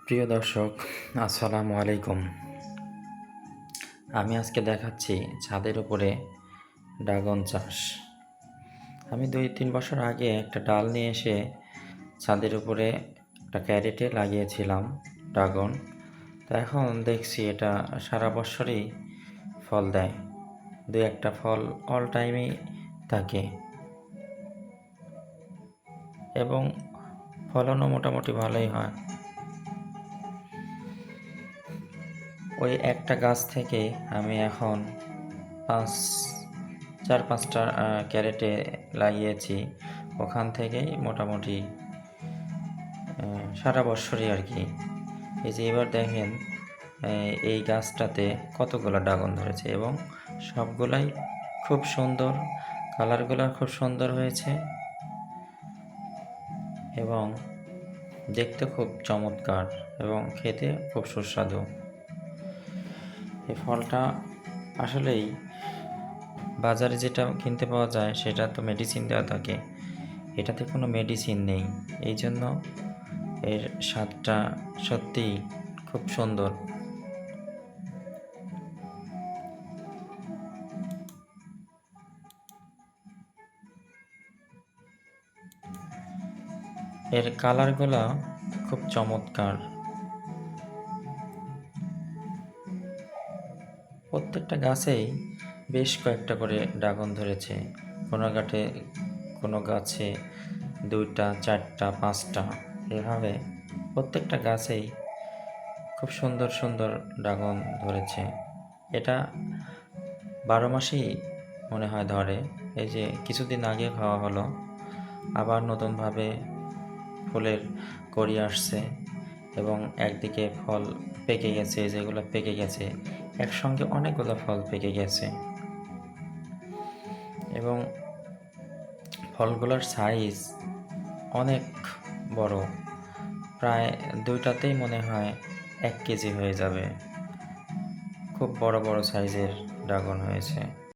প্রিয় দর্শক, আসসালামু আলাইকুম। আমি আজকে দেখাচ্ছি ছাদের উপরে ড্রাগন চাষ। আমি 2-3 বছর আগে একটা ডাল নিয়ে এসে ছাদের উপরে একটা ক্যারেটে লাগিয়েছিলাম ড্রাগন। তো এখন দেখছি এটা সারা বছরই ফল দেয়। 2-1টা ফল অল টাইমেই থাকে এবং ফলনও মোটামুটি ভালোই হয়। ওই একটা গাছ থেকে আমি এখন 4-5টা ক্যারেটে লাগিয়েছি। ওখান থেকেই মোটামুটি সারা বছরই আর কি। এই যে এবার দেখেন এই গাছটাতে কতগুলো ড্রাগন ধরেছে এবং সবগুলাই খুব সুন্দর, কালারগুলো খুব সুন্দর হয়েছে এবং দেখতে খুব চমৎকার এবং খেতে খুব সুস্বাদু। এই ফলটা আসলেই বাজারে যেটা কিনতে পাওয়া যায় সেটা তো মেডিসিন দেওয়া থাকে, এটাতে কোনো মেডিসিন নেই। এই জন্য এর স্বাদটা সত্যিই খুব সুন্দর। এর কালারগুলো খুব চমৎকার। প্রত্যেকটা গাছেই বেশ কয়েকটা করে ড্রাগন ধরেছে। কোনো গাছে 2টা, 4টা, 5টা, এভাবে প্রত্যেকটা গাছেই খুব সুন্দর সুন্দর ড্রাগন ধরেছে। এটা 12 মাসেই মনে হয় ধরে। এই যে কিছুদিন আগে খাওয়া হলো, আবার নতুনভাবে ফুলের কড়ি আসছে এবং একদিকে ফল পেকে গেছে, যেগুলো পেকে গেছে একসঙ্গে অনেকগুলো ফল পেকে গেছে এবং ফলগুলোর সাইজ অনেক বড়, প্রায় 2টাতেই মনে হয় 1 কেজি হয়ে যাবে। খুব বড় বড় সাইজের ড্রাগন হয়েছে।